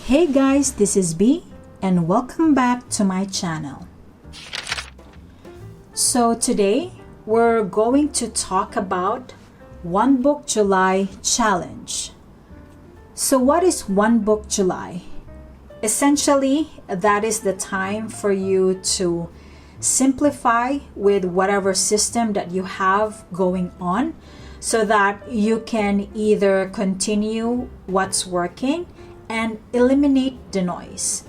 Hey guys, this is B and welcome back to my channel. So today we're going to talk about One Book July Challenge. So what is One Book July? Essentially, that is the time for you to simplify with whatever system that you have going on so that you can either continue what's working and eliminate the noise.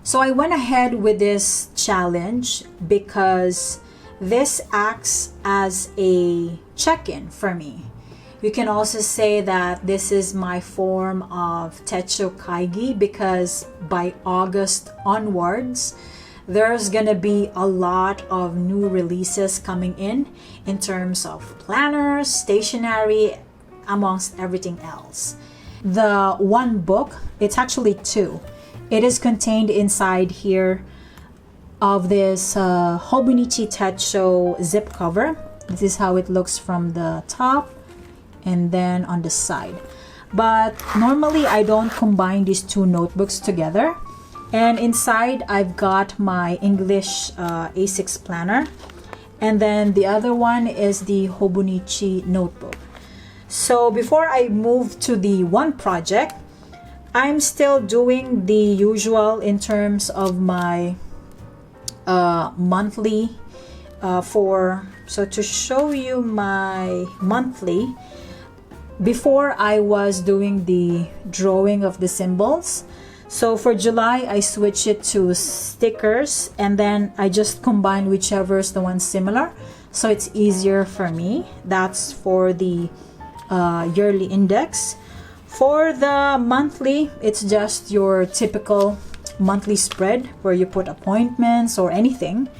So I went ahead with this challenge because this acts as a check-in for me. You can also say that this is my form of Techo Kaigi because by August onwards, there's gonna be a lot of new releases coming in terms of planners, stationery, amongst everything else. The one book, it's actually two. It is contained inside here of this Hobonichi Techo zip cover. This is how it looks from the top and then on the side. But normally I don't combine these two notebooks together. And inside I've got my English A6 planner. And then the other one is the Hobonichi notebook. So before I move to the one project, I'm still doing the usual in terms of my monthly so to show you my monthly, before I was doing the drawing of the symbols. So for July, I switch it to stickers and then I just combine whichever is the one similar. So it's easier for me. That's for the yearly index. For the monthly, it's just your typical monthly spread where you put appointments or anything.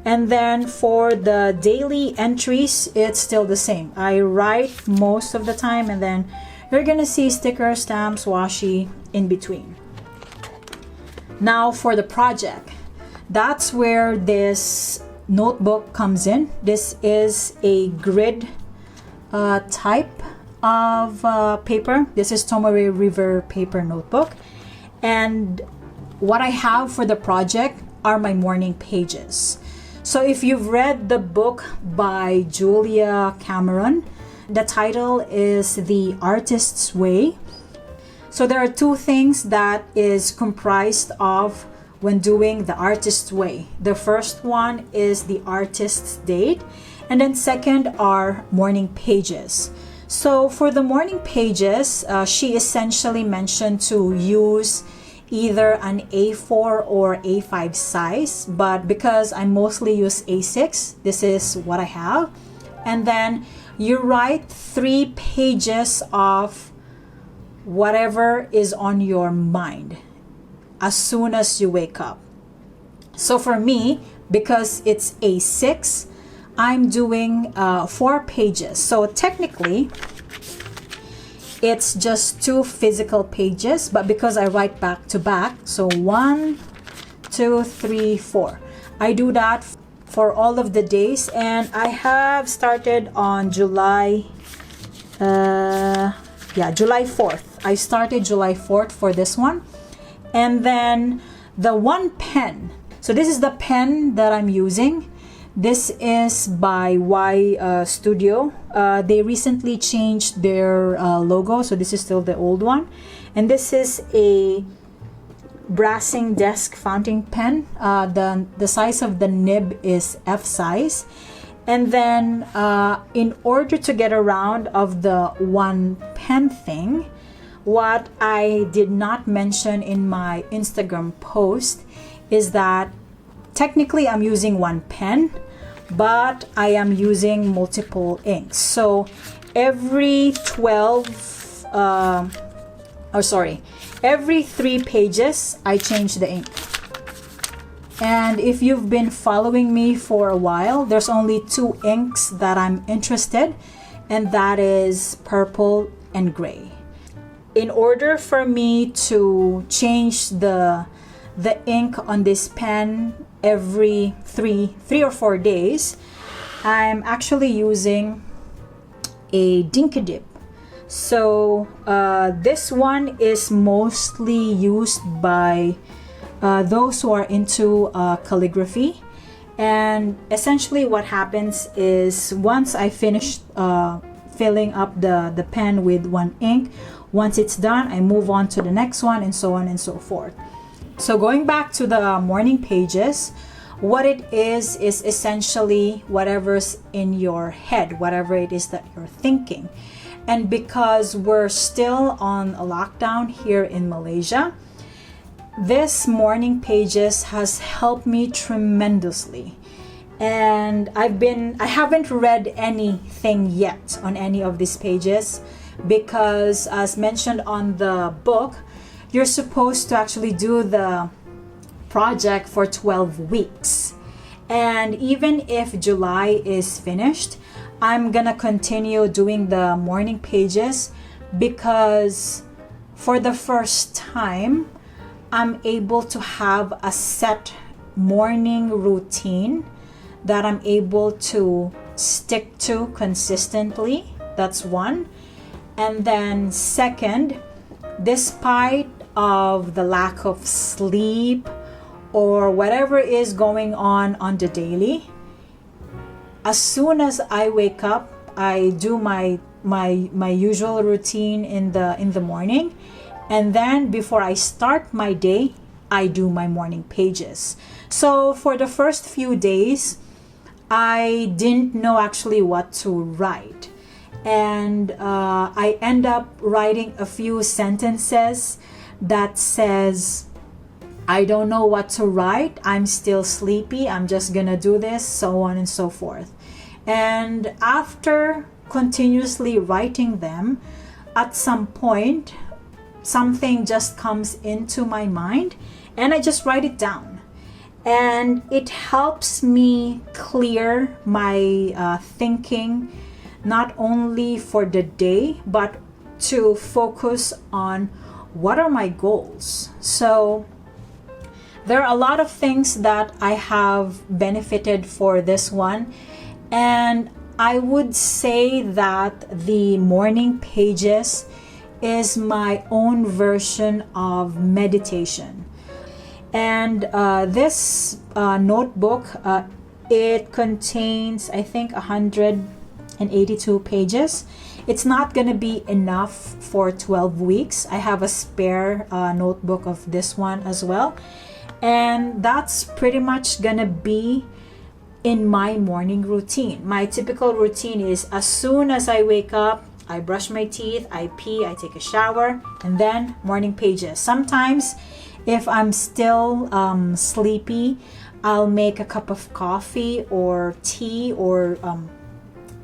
And then for the daily entries, it's still the same. I write most of the time and then you're gonna see stickers, stamps, washi in between. Now for the project, that's where this notebook comes in. This is a grid type of paper. This is Tomare River paper notebook. And what I have for the project are my morning pages. So if you've read the book by Julia Cameron, the title is The Artist's Way. So there are two things that is comprised of when doing the artist's way. The first one is the artist's date, and then second are morning pages. So for the morning pages, she essentially mentioned to use either an A4 or A5 size, but because I mostly use A6, this is what I have. And then you write 3 pages of whatever is on your mind as soon as you wake up. So for me, because it's A6, I'm doing 4 pages. So technically, it's just 2 physical pages, but because I write back to back, so 1, 2, 3, 4. I do that for all of the days, and I have started on July 4th. I started July 4th for this one. And then the one pen. So this is the pen that I'm using. This is by Y Studio. They recently changed their logo, so this is still the old one. And this is a brassing desk fountain pen. The size of the nib is F size. And then in order to get around of the one pen thing, what I did not mention in my Instagram post is that technically I'm using one pen, but I am using multiple inks. So every every 3 pages I change the ink. And if you've been following me for a while, there's only 2 inks that I'm interested, and that is purple and gray. In order for me to change the ink on this pen every 3 or 4 days, I'm actually using a Dinky Dip. So this one is mostly used by those who are into calligraphy. And essentially what happens is once I finish filling up the pen with one ink, once it's done, I move on to the next one, and so on and so forth. So going back to the morning pages, what it is essentially whatever's in your head, whatever it is that you're thinking. And because we're still on a lockdown here in Malaysia, this morning pages has helped me tremendously. And I haven't read anything yet on any of these pages, because as mentioned on the book, you're supposed to actually do the project for 12 weeks. And even if July is finished, I'm gonna continue doing the morning pages, because for the first time I'm able to have a set morning routine that I'm able to stick to consistently. That's one. And then second, despite of the lack of sleep or whatever is going on the daily, as soon as I wake up, I do my usual routine in the morning, and then before I start my day, I do my morning pages. So for the first few days, I didn't know actually what to write, and I end up writing a few sentences that says, I don't know what to write, I'm still sleepy, I'm just gonna do this, so on and so forth. And after continuously writing them, at some point something just comes into my mind and I just write it down, and it helps me clear my thinking, not only for the day but to focus on what are my goals. So there are a lot of things that I have benefited for this one, and I would say that the morning pages is my own version of meditation. And this notebook, it contains, I think, 182 pages. It's not gonna be enough for 12 weeks. I have a spare notebook of this one as well. And that's pretty much gonna be in my morning routine. My typical routine is as soon as I wake up, I brush my teeth, I pee, I take a shower, and then morning pages. Sometimes if I'm still sleepy, I'll make a cup of coffee or tea or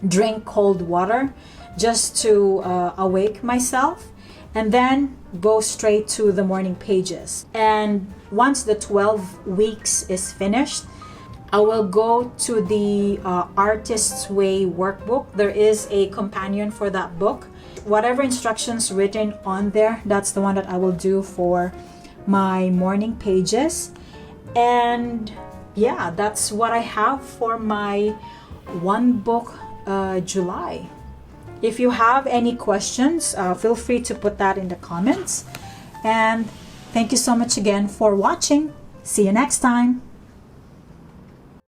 drink cold water just to awake myself, and then go straight to the morning pages. And once the 12 weeks is finished, I will go to the Artist's Way workbook. There is a companion for that book. Whatever instructions written on there, that's the one that I will do for my morning pages. And yeah, that's what I have for my one book July. If you have any questions, feel free to put that in the comments. And thank you so much again for watching. See you next time.